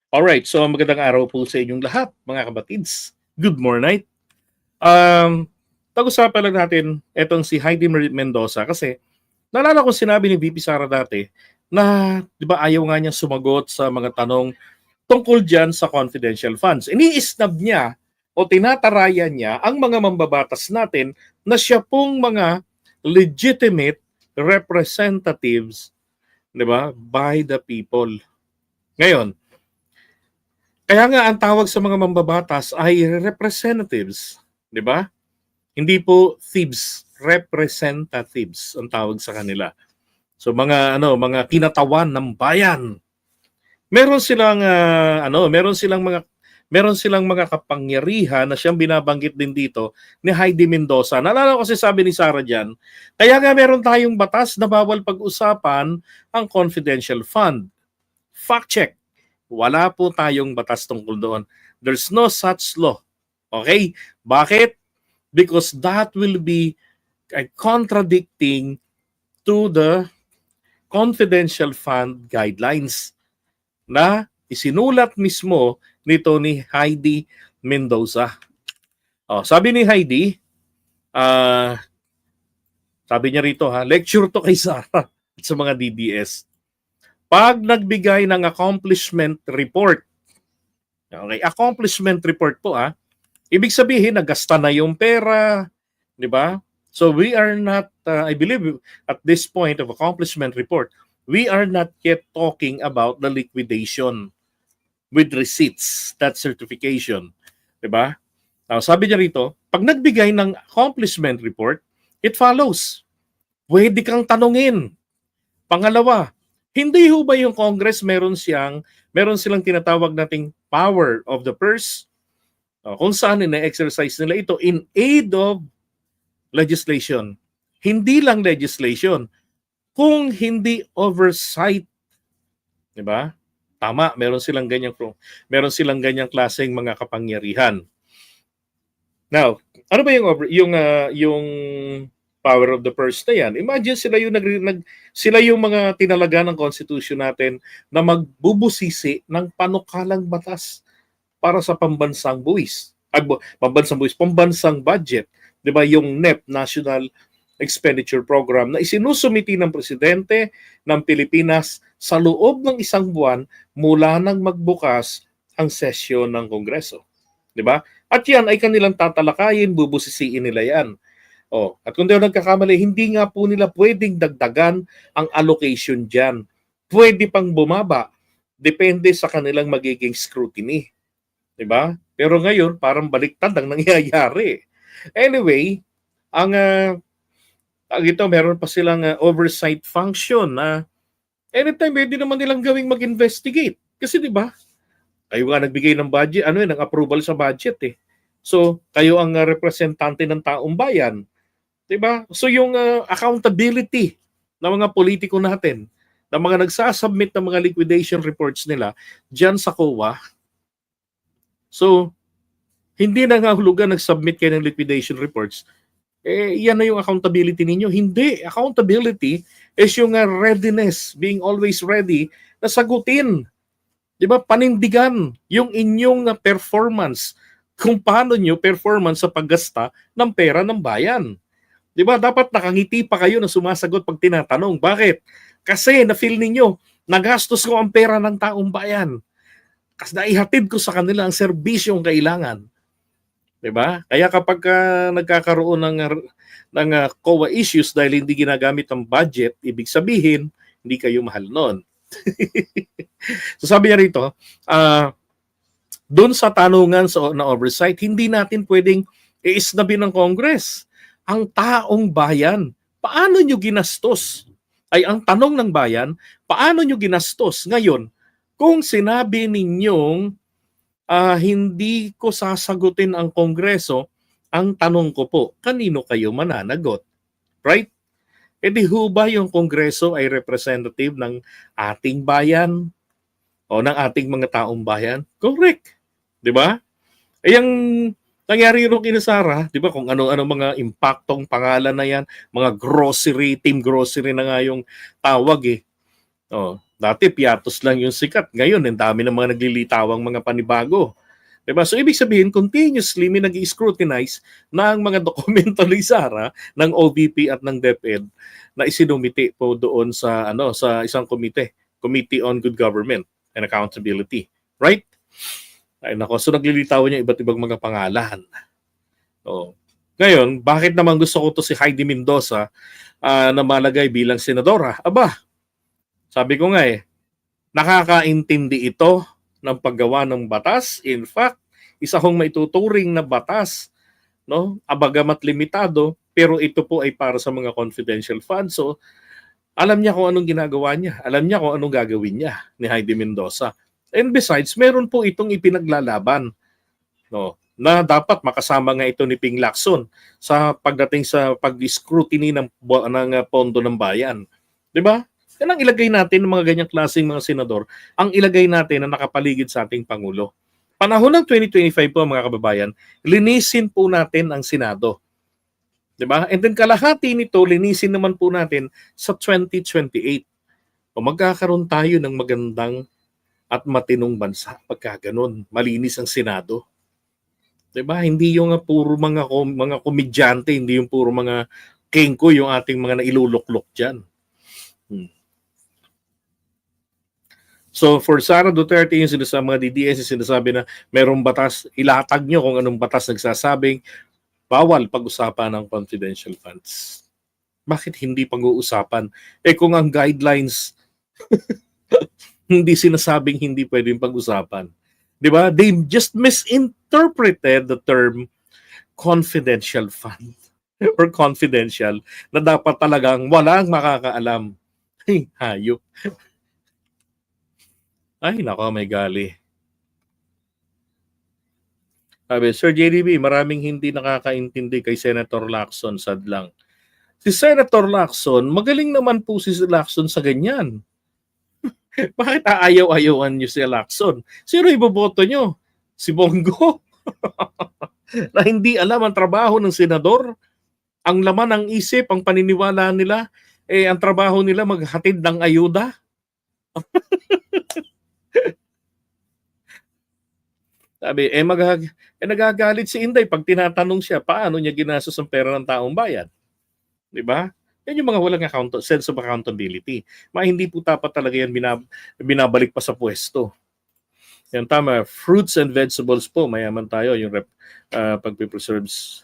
Alright, so magandang araw po sa inyong lahat, mga kabatids. Good morning. Um, Pag-usapan lang natin etong si Heidi Mendoza kasi naalala ko sinabi ni VP Sara dati na 'di ba ayaw nga niya sumagot sa mga tanong tungkol diyan sa confidential funds. Ini-snub niya o tinatarayan niya ang mga mambabatas natin na siya pong mga legitimate representatives, 'di ba, by the people. Ngayon, kaya nga ang tawag sa mga mambabatas ay representatives, 'di ba? Hindi po thieves, representatives ang tawag sa kanila. So mga kinatawan ng bayan. Meron silang meron silang mga kapangyarihan na siyang binabanggit din dito ni Heidi Mendoza. Naalala ko kasi sabi ni Sarah diyan, kaya nga meron tayong batas na bawal pag-usapan ang confidential fund. Fact check. Wala po tayong batas tungkol doon. There's no such law. Okay? Bakit? Because that will be contradicting to the confidential fund guidelines na isinulat mismo nito ni Heidi Mendoza. Sabi ni Heidi, sabi niya rito lecture to kay Sarah at sa mga DDS. Pag nagbigay ng accomplishment report, okay, accomplishment report po ibig sabihin nagasta na yung pera, di ba? So we are not, I believe at this point of accomplishment report, we are not yet talking about the liquidation with receipts, that certification, di ba? Now, sabi niya rito, pag nagbigay ng accomplishment report, it follows. Pwede kang tanungin. Pangalawa, hindi ho ba yung Congress meron silang tinatawag nating power of the purse? Kung saan ina-exercise nila ito in aid of legislation. Hindi lang legislation, kung hindi oversight. 'Di ba? Tama, meron silang ganyang klaseng mga kapangyarihan. Now, ano ba yung power of the purse na yan? Imagine sila yung mga tinalaga ng constitution natin na magbubusisi ng panukalang batas para sa pambansang buwis. Pambansang budget, 'di ba? Yung NEP, National Expenditure Program, na isinusumiti ng presidente ng Pilipinas sa loob ng isang buwan mula nang magbukas ang sesyon ng Kongreso. 'Di ba? At yan ay kanilang tatalakayin, bubusisiin nila yan. At kung di ako nagkakamali, hindi nga po nila pwedeng dagdagan ang allocation dyan. Pwede pang bumaba. Depende sa kanilang magiging scrutiny. Diba? Pero ngayon, parang baliktad ang nangyayari. Anyway, meron pa silang oversight function na anytime pwede naman nilang gawing mag-investigate. Kasi di ba, kayo nga nagbigay ng budget, ng approval sa budget eh. So, kayo ang representante ng taong bayan. Diba? So yung accountability ng mga politiko natin, ng mga nagsasubmit ng mga liquidation reports nila diyan sa COA. So, hindi na nga hulugan nag-submit kayo ng liquidation reports. Yan na yung accountability ninyo. Hindi. Accountability is yung readiness, being always ready na sagutin. Diba? Panindigan yung inyong performance. Kung paano nyo performance sa paggasta ng pera ng bayan. Di ba? Dapat nakangiti pa kayo na sumasagot pag tinatanong. Bakit? Kasi na-feel ninyo, nagastos ko ang pera ng taong bayan. Kasi naihatid ko sa kanila ang serbisyong kailangan. Di ba? Kaya kapag nagkakaroon ng COA issues dahil hindi ginagamit ang budget, ibig sabihin, hindi kayo mahal noon. So sabi niya rito, doon sa tanungan na oversight, hindi natin pwedeng iisnabin ng Congress ang taong bayan. Paano nyo ginastos? Ay ang tanong ng bayan, paano nyo ginastos? Ngayon, kung sinabi ninyong hindi ko sasagutin ang Kongreso, ang tanong ko po, kanino kayo mananagot? Right? Di ho ba yung Kongreso ay representative ng ating bayan o ng ating mga taong bayan? Correct. Di ba? Yung nangyari yung kina Sarah, di ba, kung ano-ano mga impaktong pangalan na yan, mga grocery, team grocery na nga yung tawag eh. Dati piatos lang yung sikat. Ngayon, ang dami ng mga naglilitawang mga panibago. Diba? So, ibig sabihin, continuously may nag-scrutinize na ang mga dokumento ni Sara ng OVP at ng DepEd na isinumiti po doon sa sa isang Committee on Good Government and Accountability. Right? Ay nako, so naglilitawan niya iba't ibang mga pangalan. So, ngayon, bakit naman gusto ko to si Heidi Mendoza na malagay bilang senadora? Aba, sabi ko nga nakakaintindi ito ng paggawa ng batas. In fact, isa kong maituturing na batas, no? Abagamat limitado, pero ito po ay para sa mga confidential funds. So, alam niya kung anong ginagawa niya. Alam niya kung anong gagawin niya ni Heidi Mendoza. And besides, meron po itong ipinaglalaban, no? Na dapat makasama nga ito ni Ping Lacson sa pagdating sa pag-scrutiny ng pondo ng bayan. 'Di ba? Yan ang ilagay natin ng mga ganyang klaseng mga senador, ang ilagay natin na nakapaligid sa ating Pangulo. Panahon ng 2025 po mga kababayan, linisin po natin ang Senado. Diba? And then kalahati nito, linisin naman po natin sa 2028. O magkakaroon tayo ng magandang at matinong bansa pagka ganun. Malinis ang Senado. Diba? Hindi yung puro mga komedyante, hindi yung puro mga kengko yung ating mga nailuluklok dyan. So for Sara Duterte, yung sinasabi mga DDS, yung sinasabi na merong batas, ilatag nyo kung anong batas nagsasabing bawal pag-usapan ng confidential funds. Bakit hindi pag-uusapan? Kung ang guidelines hindi sinasabing hindi pwedeng pag-usapan. Di ba? They just misinterpreted the term confidential fund or confidential na dapat talagang walang makakaalam. Ay, hayop. Ay, nako, may gali. Sabi, Sir JDB, maraming hindi nakakaintindi kay Senator Lacson, sad lang. Si Senator Lacson, magaling naman po si Lacson sa ganyan. Bakit aayaw-ayawan niyo si Lacson? Sino iboboto niyo? Si Bongo? Na hindi alam ang trabaho ng senador? Ang laman ng isip, ang paniniwala nila, ang trabaho nila maghatid ng ayuda? Sabi, nagagalit si Inday pag tinatanong siya paano niya ginastos ang pera ng taong bayan. Di ba? Yan yung mga walang sense of accountability. Hindi po dapat talaga yan binabalik pa sa pwesto. Yan tama, fruits and vegetables po, mayaman tayo yung pag-preserves